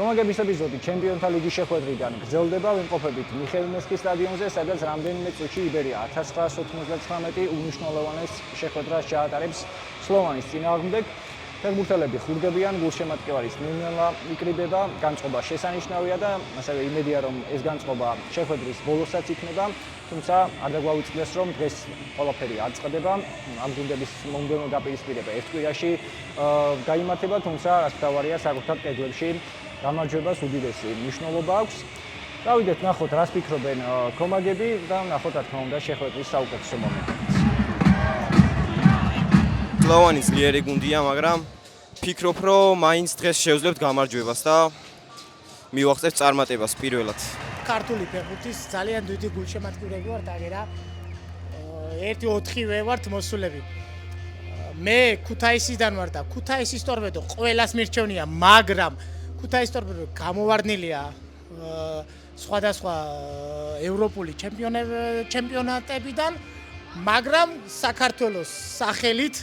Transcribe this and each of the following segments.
ხომაგების ეპიზოდი ჩემპიონთა ლიგის შეხვედრიდან გრძელდება ვიმყოფებით მიხეილოვსკის სტადიონზე, სადაც რამდენიმე წუთში იბერია 1999 უნიშნულოვანეს შეხვედრას ჩაატარებს სლოვანის წინააღმდეგ. ფეხბურთელები ხურგებიან, გულშემატკივარის ნელ-ნელა იკრიბება, განწყობა შესანიშნავია და ასევე იმედია, რომ ეს განწყობა შეხვედრის ბოლოსაც იქნება. თუმცა არ დაგვაუწყდეს, რომ დღეს ყველაფერი არ წყდება. ამ გუნდების მომდევნო დაპირისპირება ერთ კვირაში გაიმართება, თუმცა რაც მთავარია, საკუთარ კედლებში გამარჯვებას უდიდესი მნიშვნელობა აქვს. დავიდეთ ნახოთ, რას ფიქრობენ ხომაგები და ნახოთ, რა თქმა უნდა, შეხვედრის საუკეთესო მომენტებიც. სლოვანის ძლიერი გუნდია, მაგრამ ფიქრობ, რომ მაინც დღეს შევძლებთ გამარჯვებას და მივახცევთ წარმატებას პირველად. ქართული ფეხბურთის ძალიან დიდი გულშემატკივრები ვართ, აგერა 1-4-ვე ვართ მოსულები. მე ქუთაისიდან ვარ და ქუთაისის ტორპედო ყველას მირჩევნია, მაგრამ ქუთაისის ტორპედო გამოვარდნილია სხვადასხვა ევროპული ჩემპიონატებიდან, მაგრამ საქართველოს სახელით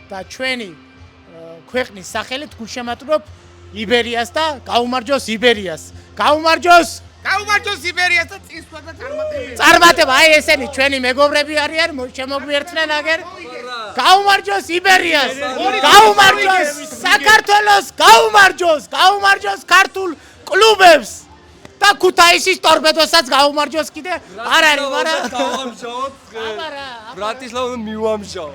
და ჩვენი ქვეყნის სახელით გულშემატკივრობ იბერიას და გაუმარჯოს იბერიას. გაუმარჯოს იბერიას და წინსვლა და წარმატება. აი ესენი ჩვენი მეგობრები არიან, შემოგვიერთნენ აგერ. გაუმარჯოს იბერიას. გაუმარჯოს საქართველოს, გაუმარჯოს ქართულ კლუბებს. და ქუთაისის ტორპედოსაც გაუმარჯოს კიდე არ არის, მაგრამ დავამშაოთ. ბრატისლავა მივამშაო.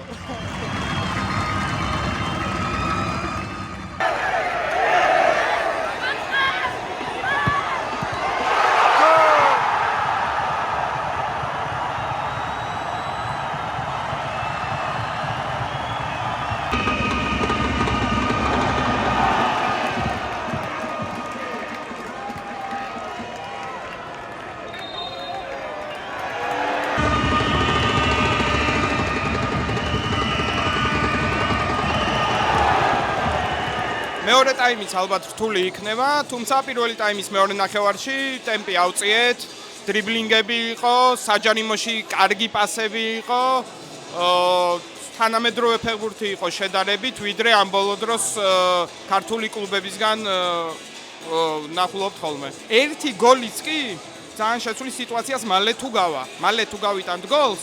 მეორე ტაიმიც ალბათ რთული იქნება, თუმცა პირველი ტაიმის მეორე ნახევარში ტემპი ავწიეთ, დრიბლინგები იყო, საჯარიმოში კარგი პასები იყო, თანამედროვე ფეხბურთი იყო შედარებით, ვიდრე ამ ბოლო დროს ქართული კლუბებისგან ნახულობთ ხოლმე. ერთი გოლიც კი ძალიან შეცვლი სიტუაციას მალე თუ გავიტანთ გოლს,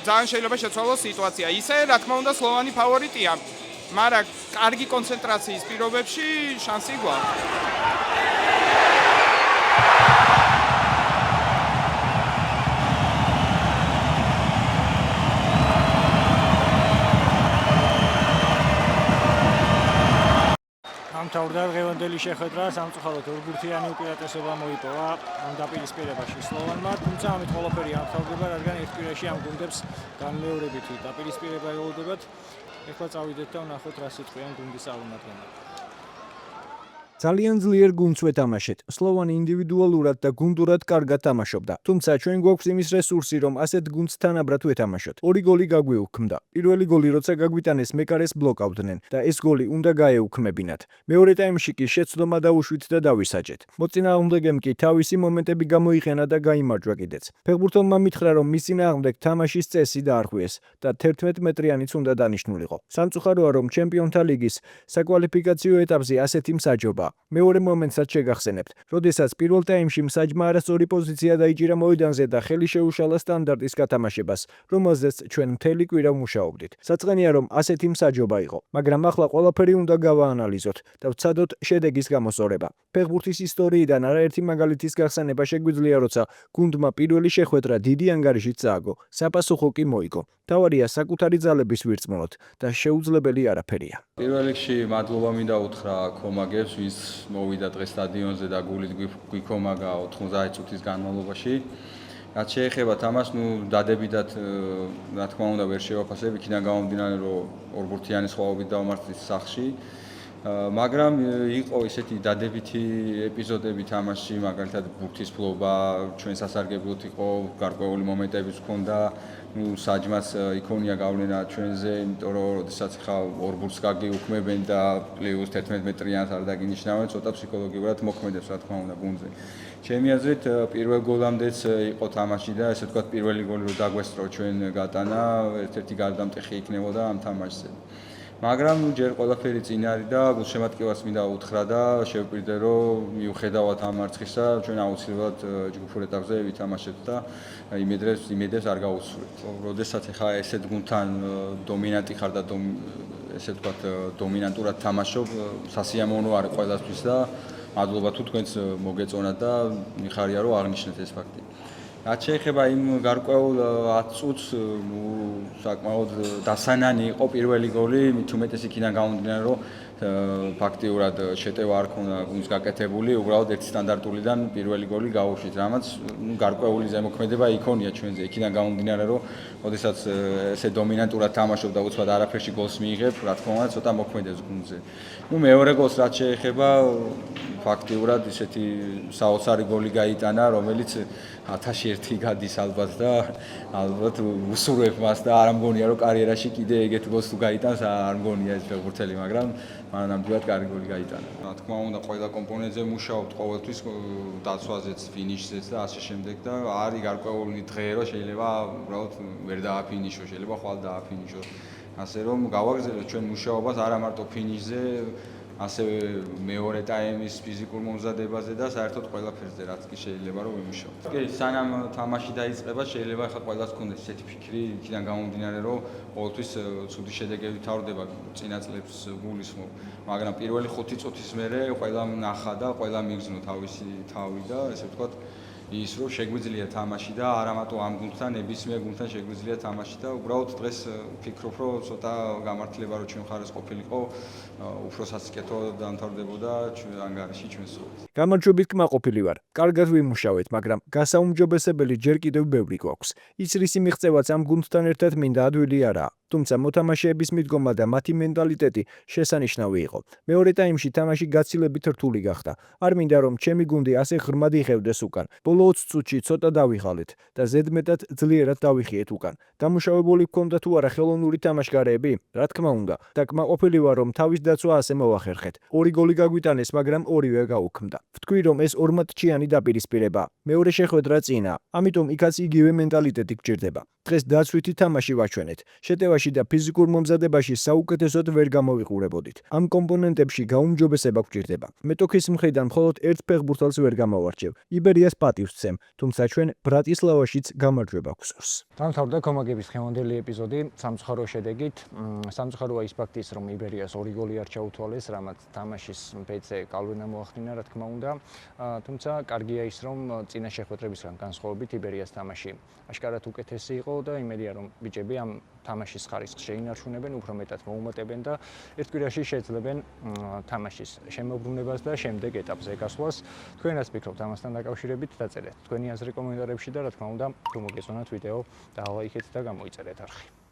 ძალიან შეიძლება შეცვალოს სიტუაცია. ისე, რა თქმა უნდა, სლოვანი ფავორიტია. მაგრამ კარგი კონცენტრაციის პირობებში შანსი გვაქვს. გამთავრდა დღევანდელი შეხვედრა, სამწუხაროდ ორგულთიანი უპირატესობა მოიპოვა ამ დაპირისპირებაში სლოვანმა, თუმცა ამით ყველაფერი ამთავრდება, რადგან ერთ კვირაში ამ გუნდებს განმეორებითი დაპირისპირება ელოდებათ. ეხლა წავიდეთ და ვნახოთ, რა სიტყვიან გუნდის წარმომადგენლები. ძალიან ძლიერ გუნდს ვეთამაშეთ. სლოვანი ინდივიდუალურად და გუნდურად კარგად თამაშობდა. თუმცა ჩვენ გვაქვს იმის რესურსი, რომ ასეთ გუნდს თანაბრად ვეთამაშოთ. 2 გოლი გაგვეუქმდა. პირველი გოლი როცა გაგვიტანეს, მეკარეს ბლოკავდნენ და ეს გოლი უნდა გაეუქმებინათ. მეორე ტაიმში კი შეცდომა დაუშვით და დავისაჯეთ. მოწინააღმდეგემ კი თავისი მომენტები გამოიყენა და გაიმარჯვა კიდეც. ფეხბურთელმა მითხრა, რომ მის წინააღმდეგ თამაშის წესი დაარღვიეს და 11 მეტრიანიც უნდა დანიშნულიყო. სამწუხაროა, რომ ჩემპიონთა ლიგის საკვალიფიკაციო ეტაპზე ასეთი მსაჯობა. მეორე მომენტსაც შეგახსენებთ, როდესაც პირველ ტაიმში მსაჯმა არასწორი პოზიცია დაიჭირა მოედანზე და ხელი შეუშალა სტანდარტის გათამაშებას, რომელზეც ჩვენ მთელი კვირა ვმუშაობდით. საწყენია, რომ ასეთი მსაჯობა იყო, მაგრამ ახლა ყველაფერი უნდა გავაანალიზოთ და ვცადოთ შედეგის გამოსწორება. ფეხბურთის ისტორიიდან არაერთი მაგალითის გახსენება შეგვიძლია, როცა გუნდმა პირველი შეხვედრა დიდი ანგარიშით წააგო, საპასუხო კი მოიგო. თავარია საკუთარი ძალების ვირწმუნოთ და შეუძლებელი არაფერია. პირველ რიგში მადლობა მინდა უთხრა ხომაგებს, ვის მოვიდა დღეს სტადიონზე და გულით გვიქომაგა 90 წუთის განმავლობაში. რაც შეეხება თამაშს, დადებითად რა თქმა უნდა ვერ შევაფასებ, იქიდან გამომდინარე, რომ ორგულთიანი სხვაობით დავმარცხეთ სახლში. მაგრამ იყო ისეთი დადებითი ეპიზოდები თამაშში, მაგალითად ბურთის ფლობა, ჩვენ სასარგებლოდ იყო, გარკვეული მომენტებიც ჰქონდა. საჯმაც იქონია გავლენა ჩვენზე, იმიტომ რომ როდესაც ხა ორ ბურთს გაგიუქმებენ და პლუს 11 მეტრიანს არ დაგინიშნავენ, ცოტა ფსიქოლოგიურად მოქმედებს, რა თქმა უნდა, გუნდზე. ჩემი აზრით, პირველ გოლამდეც იყო თამაში და ესე ვთქვათ, პირველი გოლი რო დაგვესწრო ჩვენ გატანა, ერთ-ერთი გარდამტეხი იქნებოდა ამ თამაშზე. მაგრამ ჯერ ყველაფერი წინ არის და გულშემატკივარს მინდა უთხრა და შევპირდე რომ მიუხედავად ამ მარცხისა ჩვენ აუცილებლად ჯგუფურ ეტაპზე ვითამაშებთ და იმედებს არ გაუსურვებთ. როდესაც ახლა ესეთ გუნდთან დომინანტი ხარ და ესე ვთქვათ დომინანტურად თამაშობ, სასიამოვნო არის ყველასთვის და მადლობა თუ თქვენც მოგეწონათ და მიხარია რომ აღნიშნეთ ეს ფაქტი. რაც შეეხება იმ გარკვეულ 10 წუთს, საკმაოდ დასანანი იყო პირველი გოლი, მით უმეტეს იქიდან გამომდინარე, რომ ფაქტიურად შეტევა არ ქონდა გუნდს გაკეთებული, უბრალოდ ერთი სტანდარტულიდან პირველი გოლი გაუშვით, რამაც გარკვეული ზემოქმედება იქონია ჩვენზე, იქიდან გამომდინარე, რომ ოდესაც ესე დომინანტურად თამაშობ და უცბად არაფერში გოლს მიიღებ, რა თქმა უნდა, ცოტა მოქმედებს გუნდზე. მეორე გოლს რაც შეეხება, ფაქტიურად ისეთი საოცარი გოლი გაიტანა, რომელიც 1001 გადის ალბათ და ალბათ უსურვებ მას და არ მგონია რომ კარიერაში კიდე ეგეთ გოლს თუ გაიტანს არ მგონია ეს ფეხბურთელი, მაგრამ მან ნამდვილად კარგი გოლი გაიტანა. რა თქმა უნდა, ყველა კომპონენტზე მუშაობთ ყოველთვის დაცვაზეც, ფინიშზეც და ასე შემდეგ და არის გარკვეული დღე რომ შეიძლება უბრალოდ ვერ დააფინიშო, შეიძლება ხვალ დააფინიშო. ასე რომ გავაგზავნოთ ჩვენ მუშაობას არა მარტო ფინიშზე, ასევე მეორე ტაიმის ფიზიკურ მომზადებაზე და საერთოდ ყველაფერზე, რაც კი შეიძლება რომ ვიმუშაოთ. კი, სანამ თამაში დაიწყება, შეიძლება ახლა ყველას ქონდეს ესეთი ფიქრი, იქიდან გამომდინარე, რომ ყოველთვის ცუდი შედეგები თავდება წინა წლებს გულისხმობ, მაგრამ პირველი 5 წუთის მერე ყველამ ნახა და ყველამ იგრძნო თავისი თავი და ესე ვთქვათ ის რომ შეგვიძლია თამაში და არა მარტო ამ გუნდთან, ნებისმიერ გუნდთან შეგვიძლია თამაში და უბრალოდ დღეს ვფიქრობ, რომ ცოტა გამართლება რო ჩვენ მხარეს ყოფილიყო, უფრო სასიკეთო დამთავრდებოდა ჩვენ ანგარიში ჩვენს სულს. გამარჯვებით კმაყოფილი ვარ. კარგად ვიმუშავეთ, მაგრამ გასაუმჯობესებელი ჯერ კიდევ ბევრი გვაქვს. ის რისი მიღწევაც ამ გუნდთან ერთად მინდა ადვილი არაა. თუმცა მოთამაშეების მიდგომა და მათი მენტალიტეტი შესანიშნავი იყო. მეორე ტაიმში თამაში გაცილებით რთული გახდა. არ მინდა რომ ჩემი გუნდი ასე ღრმად იღევდეს უკან. ბოლო 20 წუთში ცოტა დავიღალეთ და ზედმეტად ძლიერად დავიხიეთ უკან. დამუშავებული გქონდა თუ არა ხელოვნური თამაშგარები? რა თქმა უნდა. და კმაყოფილი ვარ რომ თავის დაცვა ასე მოახერხეთ. 2 გოლი გაგვიტანეს, მაგრამ ორივე გაუქმდა. ვთქვი რომ ეს ორმატჩიანი დაპირისპირებაა. მეორე შეხვედრა წინა. ამიტომ იქაც იგივე მენტალიტეტი გჭირდება. დღეს დაცვითი თამაში ვაჩვენეთ. შეტევაში და ფიზიკურ მომზადებაში საუკეთესოდ ვერ გამოვიყურებოდით. ამ კომპონენტებში გაუმჯობესება გჭირდება. მეტოქის მხრიდან მხოლოდ ერთ ფეხბურთელს ვერ გამოვარჩევ. იბერიას პატივს ვცემ, თუმცა ჩვენ ბრატისლავაშიც გამარჯვება გვსურს. დამთავრდა კომაგების დღევანდელი ეპიზოდი სამწუხარო შედეგით. სამწუხაროა ის ფაქტიც, რომ იბერიას 2 გოლი არ ჩაუთვალეს, რამაც თამაშის ბეწე კალვენა მოახდინა, რა თქმა უნდა. თუმცა კარგია ის, რომ წინა შეხვედრებისგან განსხვავებით იბერიას თამაში აშკარად უკეთესი იყო და იმედია რომ ბიჭები ამ თამაშის ხარისხს შეინარჩუნებენ, უფრო მეტად მოუმატებენ და ერთ კვირაში შეძლებენ თამაშის შემოbrunებას და შემდეგ ეტაპზე გასვლას. თქვენ რას ფიქრობთ ამასთან დაკავშირებით? დაწერეთ თქვენი აზრი კომენტარებში და რა თქმა უნდა, თუ მოგეწონათ ვიდეო, დალაიქეთ და გამოიწერეთ არხი.